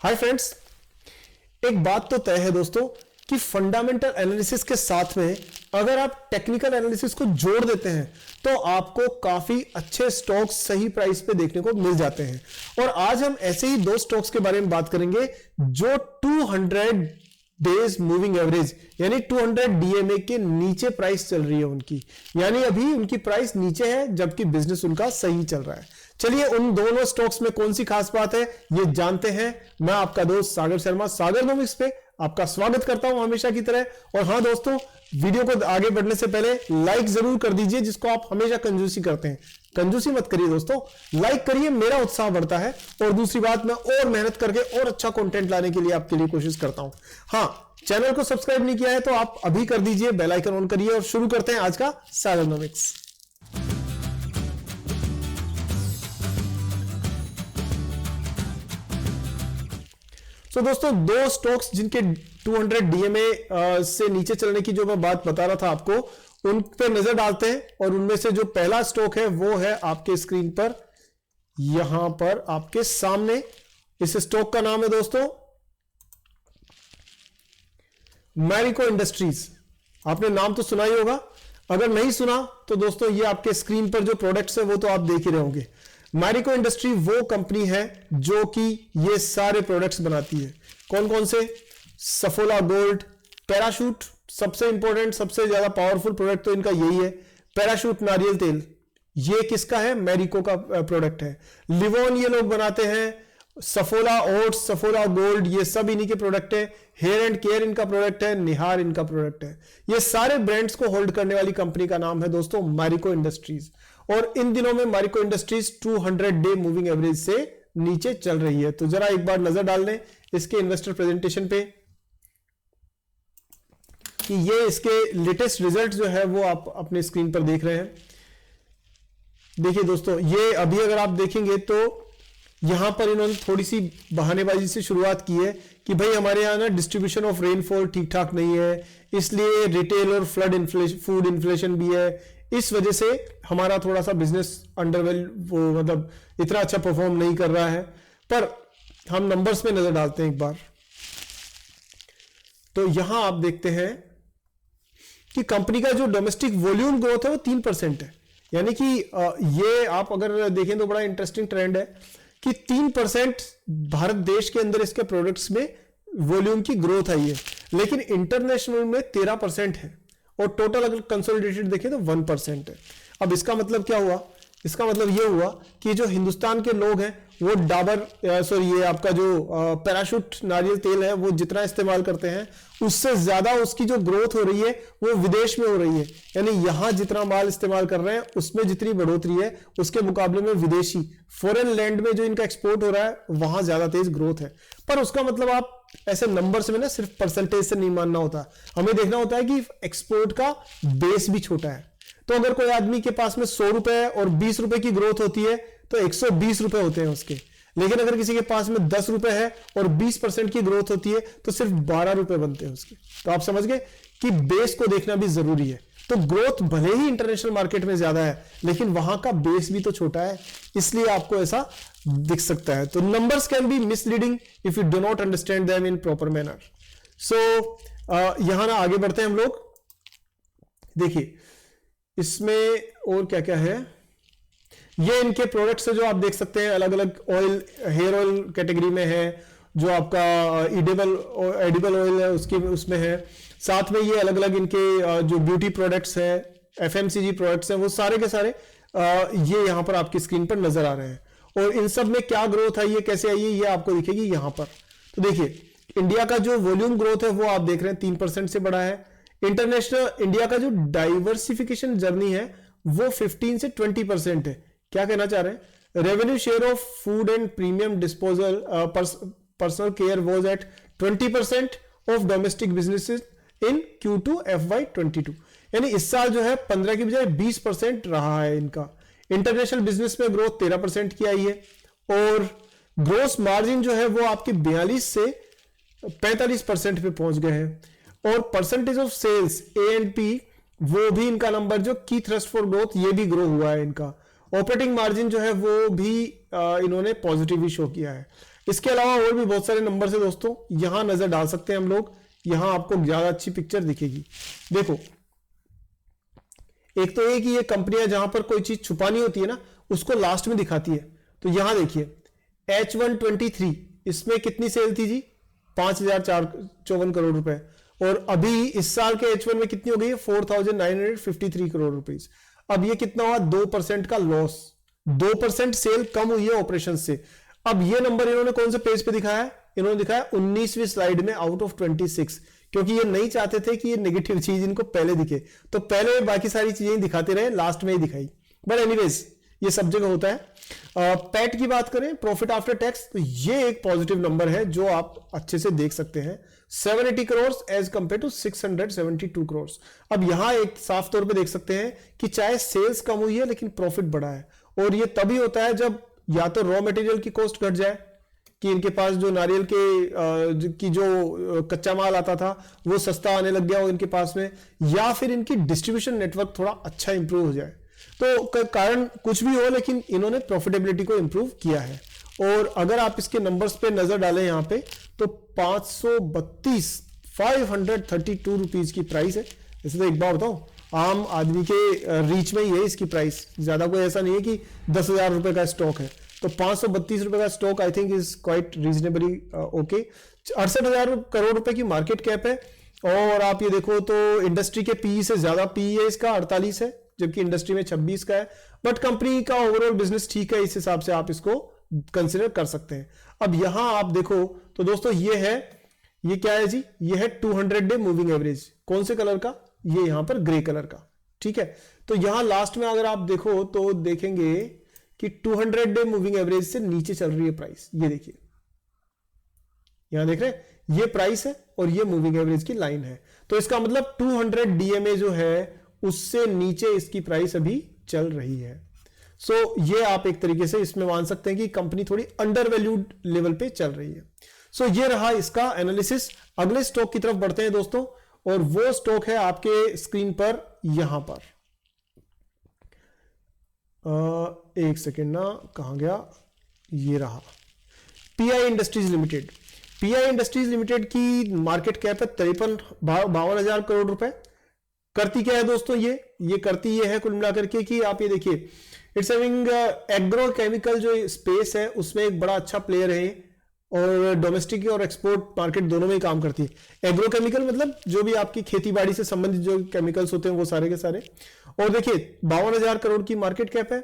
Hi friends, एक बात तो तय है दोस्तों कि फंडामेंटल एनालिसिस के साथ में अगर आप टेक्निकल एनालिसिस को जोड़ देते हैं तो आपको काफी अच्छे स्टॉक्स सही प्राइस पे देखने को मिल जाते हैं। और आज हम ऐसे ही दो स्टॉक्स के बारे में बात करेंगे जो 200 डेज मूविंग एवरेज यानी 200 डीएमए के नीचे प्राइस चल रही है उनकी, यानी अभी उनकी प्राइस नीचे है जबकि बिजनेस उनका सही चल रहा है। चलिए उन दोनों स्टॉक्स में कौन सी खास बात है ये जानते हैं। मैं आपका दोस्त सागर शर्मा सागरनोमिक्स पे आपका स्वागत करता हूं हमेशा की तरह। और हां दोस्तों, वीडियो को आगे बढ़ने से पहले लाइक जरूर कर दीजिए, जिसको आप हमेशा कंजूसी करते हैं। कंजूसी मत करिए दोस्तों, लाइक करिए, मेरा उत्साह बढ़ता है। और दूसरी बात, मैं और मेहनत करके और अच्छा कंटेंट लाने के लिए आपके लिए कोशिश करता हूं। हां, चैनल को सब्सक्राइब नहीं किया है तो आप अभी कर दीजिए, बेल आइकन ऑन करिए और शुरू करते हैं आज का सागरनोमिक्स। तो दोस्तों, दो स्टॉक्स जिनके 200 डीएमए से नीचे चलने की जो मैं बात बता रहा था आपको, उन पे नजर डालते हैं। और उनमें से जो पहला स्टॉक है वो है आपके स्क्रीन पर, यहां पर आपके सामने। इस स्टॉक का नाम है दोस्तों मैरिको इंडस्ट्रीज। आपने नाम तो सुना ही होगा, अगर नहीं सुना तो दोस्तों ये आपके स्क्रीन पर जो प्रोडक्ट्स है वो तो आप देख ही रहे होंगे। मैरिको इंडस्ट्री वो कंपनी है जो कि ये सारे प्रोडक्ट्स बनाती है। कौन कौन से? सफोला गोल्ड, पैराशूट, सबसे इंपॉर्टेंट सबसे ज्यादा पावरफुल प्रोडक्ट तो इनका यही है। पैराशूट नारियल तेल, ये किसका है? मैरिको का प्रोडक्ट है। लिवोन ये लोग बनाते हैं। सफोला ओट्स, सफोला गोल्ड, ये सब इन्हीं के प्रोडक्ट है। हेयर एंड केयर इनका प्रोडक्ट है। निहार इनका प्रोडक्ट है। ये सारे ब्रांड्स को होल्ड करने वाली कंपनी का नाम है दोस्तों मैरिको इंडस्ट्रीज। और इन दिनों में Marico industries 200 day moving average से नीचे चल रही है। तो जरा एक बार नजर डाल लें इसके इन्वेस्टर प्रेजेंटेशन पे कि ये इसके लेटेस्ट रिजल्ट जो है वो आप अपने स्क्रीन पर देख रहे हैं। देखिए दोस्तों, ये अभी अगर आप देखेंगे तो यहां पर इन्होंने थोड़ी सी बहानेबाजी से शुरुआत की है कि भाई हमारे यहां ना डिस्ट्रीब्यूशन ऑफ रेनफॉल ठीक ठाक नहीं है, इसलिए रिटेल और फ्लड इन्फ्लेशन, फूड इन्फ्लेशन भी है, इस वजह से हमारा थोड़ा सा बिजनेस मतलब इतना अच्छा परफॉर्म नहीं कर रहा है। पर हम नंबर्स में नजर डालते हैं एक बार, तो यहां आप देखते हैं कि कंपनी का जो डोमेस्टिक वॉल्यूम ग्रोथ है वो 3% है। यानी कि ये आप अगर देखें तो बड़ा इंटरेस्टिंग ट्रेंड है कि 3% भारत देश के अंदर इसके प्रोडक्ट्स में वॉल्यूम की ग्रोथ आई है, लेकिन इंटरनेशनल में 13% है। और टोटल अगर कंसोलिडेटेड देखें तो 1% है। अब इसका मतलब क्या हुआ? इसका मतलब यह हुआ कि जो हिंदुस्तान के लोग हैं वो ये आपका जो पैराशूट नारियल तेल है वो जितना इस्तेमाल करते हैं उससे ज्यादा उसकी जो ग्रोथ हो रही है वो विदेश में हो रही है। यानी यहां जितना माल इस्तेमाल कर रहे हैं उसमें जितनी बढ़ोतरी है उसके मुकाबले में विदेशी फॉरेन लैंड में जो इनका एक्सपोर्ट हो रहा है वहां ज्यादा तेज ग्रोथ है। पर उसका मतलब आप ऐसे नंबर्स में ना सिर्फ परसेंटेज से नहीं मानना होता, हमें देखना होता है कि एक्सपोर्ट का बेस भी छोटा है। तो अगर कोई आदमी के पास में 100 रुपए और 20 रुपए की ग्रोथ होती है तो 120 रुपए होते हैं उसके। लेकिन अगर किसी के पास में 10 रुपए है और 20% की ग्रोथ होती है तो सिर्फ 12 रुपए बनते हैं उसके। तो आप समझ गए कि बेस को देखना भी जरूरी है। तो ग्रोथ भले ही इंटरनेशनल मार्केट में ज्यादा है लेकिन वहां का बेस भी तो छोटा है, इसलिए आपको ऐसा दिख सकता है। तो numbers can be misleading if you do not understand them in proper manner. So यहां ना आगे बढ़ते हैं हम लोग। देखिए इसमें और क्या क्या है। ये इनके प्रोडक्ट्स है जो आप देख सकते हैं, अलग अलग ऑयल, हेयर ऑयल कैटेगरी में है, जो आपका एडिबल ऑयल है उसमें है। साथ में ये अलग अलग इनके जो ब्यूटी प्रोडक्ट्स है, एफएमसीजी प्रोडक्ट्स हैं, वो सारे के सारे ये यहां पर आपकी स्क्रीन पर नजर आ रहे हैं। और इन सब में क्या ग्रोथ आई है, कैसे आई है, ये आपको दिखेगी यहां पर। तो देखिए इंडिया का जो वॉल्यूम ग्रोथ है वो आप देख रहे हैं 3% से बढ़ा है। इंटरनेशनल इंडिया का जो डाइवर्सिफिकेशन जर्नी है वो 15 से 20% है। क्या कहना चाह रहे हैं? Revenue share of food and premium disposal personal care was at 20% of domestic businesses in Q2 FY22। यानी इस साल जो है 15 की बजाय 20% रहा है इनका। इंटरनेशनल बिजनेस में ग्रोथ 13% की आई है। और ग्रोस मार्जिन जो है वो आपके 42 से 45% पे पहुंच गए हैं। और परसेंटेज ऑफ सेल्स A&P वो भी इनका नंबर जो की थ्रस्ट फॉर ग्रोथ ये भी ग्रो हुआ है इनका। ऑपरेटिंग मार्जिन जो है वो भी इन्होंने पॉजिटिव ही शो किया है। इसके अलावा और भी बहुत सारे नंबर है दोस्तों, यहां नजर डाल सकते हैं हम लोग, यहां आपको ज्यादा अच्छी पिक्चर दिखेगी। देखो, एक तो ये कि ये कंपनियां जहां पर कोई चीज छुपानी होती है ना, उसको लास्ट में दिखाती है। तो यहां देखिए H123, इसमें कितनी सेल थी जी, 5,454 करोड़ रुपए, और अभी इस साल के H1 में कितनी हो गई है, 4,953 करोड़ रुपीस। अब ये कितना हुआ, 2% का लॉस, 2% सेल कम हुई है ऑपरेशन से। अब ये नंबर इन्होंने कौन से पेज पे दिखाया है, इन्होंने दिखाया 19वीं स्लाइड में आउट ऑफ 26, क्योंकि ये नहीं चाहते थे कि ये नेगेटिव चीज इनको पहले दिखे, तो पहले बाकी सारी चीजें दिखाते रहे, लास्ट में ही दिखाई। बट एनीवेज ये सब जगह होता है। पैट की बात करें, प्रॉफिट आफ्टर टैक्स, तो ये एक पॉजिटिव नंबर है जो आप अच्छे से देख सकते हैं, 780 crore as compared to 672 crore. अब यहां एक साफ तौर पे देख सकते हैं कि चाहे सेल्स कम हुई है लेकिन प्रॉफिट बढ़ा है, और ये तभी होता है जब या तो रॉ मटेरियल की कॉस्ट घट जाए, कि इनके पास जो नारियल की जो कच्चा माल आता था वो सस्ता आने लग गया हो इनके पास में, या फिर इनकी डिस्ट्रीब्यूशन नेटवर्क थोड़ा अच्छा इंप्रूव हो जाए। तो कारण कुछ भी हो, लेकिन इन्होंने प्रॉफिटेबिलिटी को इंप्रूव किया है। और अगर आप इसके नंबर्स पे नजर डालें यहाँ पे, तो 532 रुपीज की प्राइस है। वैसे तो एक बात बताओ, आम आदमी के रीच में ही है इसकी प्राइस, ज्यादा कोई ऐसा नहीं है कि 10,000 रुपए का स्टॉक है। तो 532 रुपए का stock I think is quite reasonably okay. 68,000 crore रुपए की मार्केट कैप है, और आप ये देखो तो इंडस्ट्री के पीई से ज्यादा पीई है इसका, 48 है, जबकि इंडस्ट्री में 26 का है। बट कंपनी का ओवरऑल बिजनेस ठीक है, इस हिसाब से आप इसको कंसिडर कर सकते हैं। अब यहां आप देखो तो दोस्तों ये है, ये क्या है जी, ये है 200 डे मूविंग एवरेज। कौन से कलर का, ये यहां पर ग्रे कलर का, ठीक है। तो यहां लास्ट में अगर आप देखो तो देखेंगे कि 200 डे मूविंग एवरेज से नीचे चल रही है प्राइस। ये देखिए, यहां देख रहे हैं, ये प्राइस है और ये मूविंग एवरेज की लाइन है। तो इसका मतलब 200 डीएमए जो है उससे नीचे इसकी प्राइस अभी चल रही है। सो ये आप एक तरीके से इसमें मान सकते हैं कि कंपनी थोड़ी अंडर वैल्यूड लेवल पे चल रही है। सो ये रहा इसका एनालिसिस। अगले स्टॉक की तरफ बढ़ते हैं दोस्तों, और वो स्टॉक है आपके स्क्रीन पर यहां पर। एक सेकेंड ना, कहां गया, ये रहा, pi industries limited. Pi industries limited की मार्केट कैप है 52,000 करोड़ रुपए। करती क्या है दोस्तों, ये करती ये है कुल मिलाकर के कि आप ये देखिए, इट्स हैविंग एग्रो केमिकल जो स्पेस है उसमें एक बड़ा अच्छा प्लेयर है, और डोमेस्टिक और एक्सपोर्ट मार्केट दोनों में ही काम करती है। एग्रो केमिकल मतलब जो भी आपकी खेती बाड़ी से संबंधित जो केमिकल्स होते हैं वो सारे के सारे। और देखिए 52,000 करोड़ की मार्केट कैप है,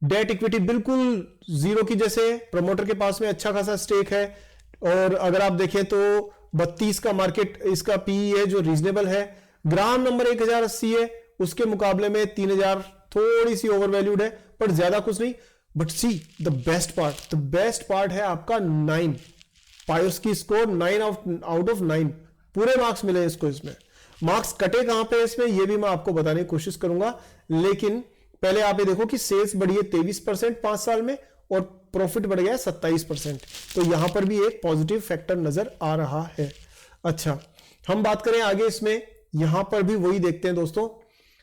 डेट इक्विटी बिल्कुल जीरो की जैसे, प्रमोटर के पास में अच्छा खासा स्टेक है, और अगर आप देखें तो 32 का मार्केट इसका पीई है जो रीजनेबल है। ग्राम नंबर 1080 है, उसके मुकाबले में 3,000 थोड़ी सी ओवर वैल्यूड है, पर ज्यादा कुछ नहीं। But see the best part है आपका 9, पायोस की स्कोर 9 आउट ऑफ 9, पूरे मार्क्स मिले इसको। इसमें मार्क्स कटे कहां पे इसमें, ये भी मैं आपको बताने की कोशिश करूंगा, लेकिन पहले आप ये देखो कि सेल्स बढ़ी है 23% 5 साल में, और प्रॉफिट बढ़ गया है 27%। तो यहां पर भी एक पॉजिटिव फैक्टर नजर आ रहा है। अच्छा, हम बात करें आगे इसमें, यहां पर भी वही देखते हैं दोस्तों।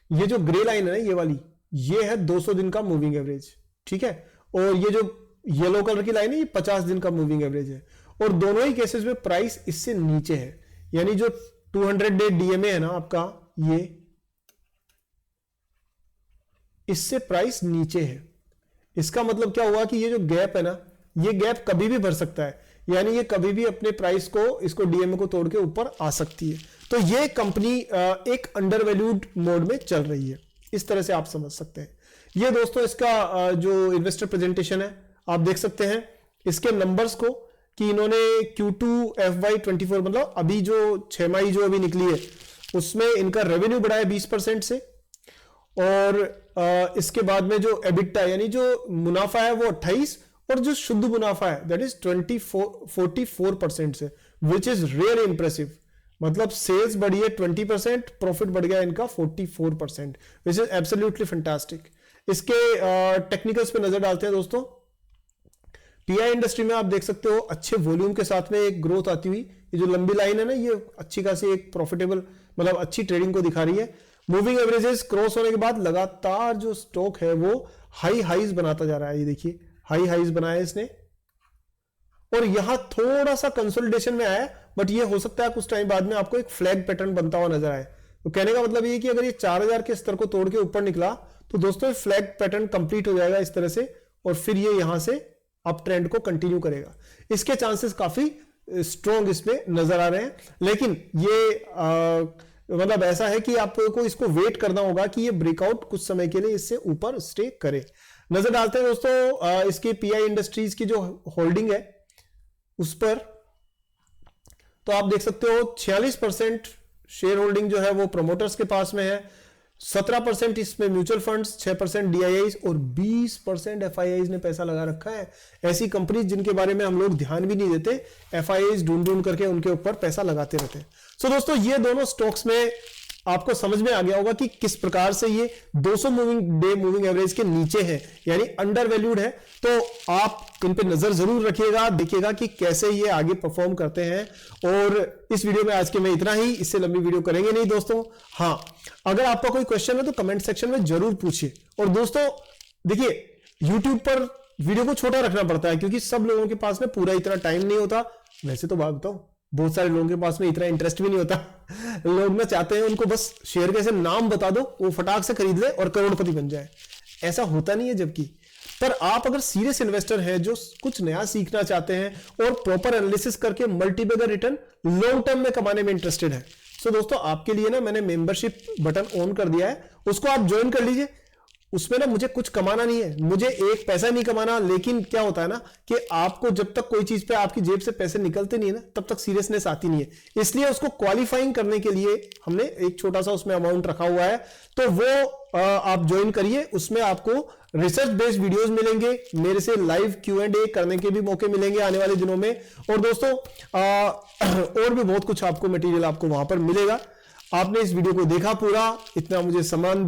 ये जो ग्रे लाइन है ना, ये वाली, ये है 200 दिन का मूविंग एवरेज, ठीक है, और ये जो येलो कलर की लाइन है ये 50 दिन का मूविंग एवरेज है, और दोनों ही केसेस में प्राइस इससे नीचे है। यानी जो 200 डे डीएमए है ना आपका, ये इससे प्राइस नीचे है। इसका मतलब क्या हुआ कि ये जो गैप है ना, ये गैप कभी भी भर सकता है, यानी ये कभी भी अपने प्राइस को, इसको डीएमए को तोड़ के ऊपर आ सकती है। तो ये कंपनी एक अंडर वैल्यूड मोड में चल रही है, इस तरह से आप समझ सकते हैं। ये दोस्तों इसका जो इन्वेस्टर प्रेजेंटेशन है आप देख सकते हैं इसके नंबर्स को, कि इन्होंने Q2 FY24 मतलब अभी जो 6 माही जो अभी निकली है उसमें इनका रेवेन्यू बढ़ा है 20% से, और इसके बाद में जो एबिटा यानी जो मुनाफा है वो 28, और जो शुद्ध मुनाफा है दैट इज 44% से, विच इज रियली इंप्रेसिव। मतलब सेल्स बढ़ी है 20%, प्रॉफिट बढ़ गया इनका 44%, विच इज एब्सोल्युटली फैंटास्टिक। इसके टेक्निकल्स पे नजर डालते हैं दोस्तों। पीआई इंडस्ट्री में आप देख सकते हो अच्छे वॉल्यूम के साथ में एक ग्रोथ आती हुई, ये जो लंबी लाइन है ना, ये अच्छी खासी एक प्रॉफिटेबल मतलब अच्छी ट्रेडिंग को दिखा रही है। मूविंग एवरेजेस क्रॉस होने के बाद लगातार जो स्टॉक है वो हाई हाइज बनाता जा रहा है। ये देखिए हाई हाइज बनाया इसने, और यहां थोड़ा सा कंसोलिडेशन में आया, बट ये हो सकता है कुछ टाइम बाद में आपको एक फ्लैग पैटर्न बनता हुआ नजर आए। तो कहने का मतलब ये कि अगर ये 4000 के स्तर को तोड़ के ऊपर निकला तो दोस्तों फ्लैग पैटर्न कंप्लीट हो जाएगा इस तरह से, और फिर ये यहां से अप ट्रेंड को कंटिन्यू करेगा। इसके चांसेस काफी स्ट्रॉन्ग इसमें नजर आ रहे हैं, लेकिन ये मतलब ऐसा है कि आपको इसको वेट करना होगा कि ये ब्रेकआउट कुछ समय के लिए इससे ऊपर स्टे करे। नजर डालते हैं दोस्तों इसके पीआई इंडस्ट्रीज की जो होल्डिंग है उस पर, तो आप देख सकते हो 46% शेयर होल्डिंग जो है वो प्रमोटर्स के पास में है, 17% इसमें म्यूचुअल फंड्स, 6% डीआईआईज और 20% एफआईआईज ने पैसा लगा रखा है। ऐसी कंपनी जिनके बारे में हम लोग ध्यान भी नहीं देते, एफआईआईज ढूंढ ढूंढ करके उनके ऊपर पैसा लगाते रहते हैं। सो दोस्तों ये दोनों स्टॉक्स में आपको समझ में आ गया होगा कि किस प्रकार से ये 200 मूविंग एवरेज के नीचे है, यानी अंडर वैल्यूड है। तो आप इन पे नजर जरूर रखिएगा, देखिएगा कि कैसे ये आगे परफॉर्म करते हैं। और इस वीडियो में आज के मैं इतना ही, इससे लंबी वीडियो करेंगे नहीं दोस्तों। हाँ, अगर आपका कोई क्वेश्चन है तो कमेंट सेक्शन में जरूर पूछिए। और दोस्तों देखिए, यूट्यूब पर वीडियो को छोटा रखना पड़ता है क्योंकि सब लोगों के पास में पूरा इतना टाइम नहीं होता। वैसे तो बात बताऊं, बहुत सारे लोगों के पास में इतना इंटरेस्ट भी नहीं होता। लोग ना चाहते हैं उनको बस शेयर के ऐसे नाम बता दो, वो फटाक से खरीद ले और करोड़पति बन जाए। ऐसा होता नहीं है। जबकि पर आप अगर सीरियस इन्वेस्टर हैं जो कुछ नया सीखना चाहते हैं और प्रॉपर एनालिसिस करके मल्टीबैगर रिटर्न लॉन्ग टर्म में कमाने में इंटरेस्टेड है, तो दोस्तों आपके लिए ना मैंने मेंबरशिप बटन ऑन कर दिया है, उसको आप ज्वाइन कर लीजिए। उसमें ना मुझे कुछ कमाना नहीं है, मुझे एक पैसा नहीं कमाना, लेकिन क्या होता है ना कि आपको जब तक कोई चीज पे आपकी जेब से पैसे निकलते नहीं है ना, तब तक सीरियसनेस आती नहीं है। इसलिए उसको क्वालिफाइंग करने के लिए हमने एक छोटा सा उसमें अमाउंट रखा हुआ है, तो वो आप ज्वाइन करिए। उसमें आपको रिसर्च बेस्ड वीडियोस मिलेंगे, मेरे से लाइव Q&A करने के भी मौके मिलेंगे आने वाले दिनों में। और दोस्तों और भी बहुत कुछ आपको मटेरियल आपको वहां पर मिलेगा। आपने इस वीडियो को देखा पूरा, इतना मुझे सम्मान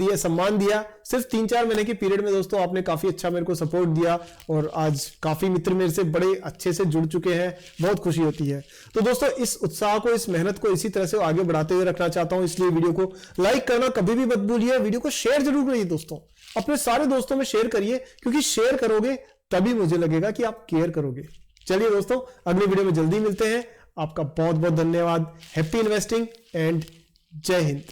दिया। सिर्फ 3-4 महीने के पीरियड में दोस्तों आपने काफी अच्छा मेरे को सपोर्ट दिया और आज काफी मित्र मेरे से बड़े अच्छे से जुड़ चुके हैं, बहुत खुशी होती है। तो दोस्तों इस उत्साह को, इस मेहनत को इसी तरह से आगे बढ़ाते हुए रखना चाहता हूं, इसलिए वीडियो को लाइक करना कभी भी मत भूलिए। वीडियो को शेयर जरूर करिए दोस्तों, अपने सारे दोस्तों में शेयर करिए, क्योंकि शेयर करोगे तभी मुझे लगेगा कि आप केयर करोगे। चलिए दोस्तों, अगले वीडियो में जल्दी मिलते हैं। आपका बहुत बहुत धन्यवाद। हैप्पी इन्वेस्टिंग एंड जय हिंद।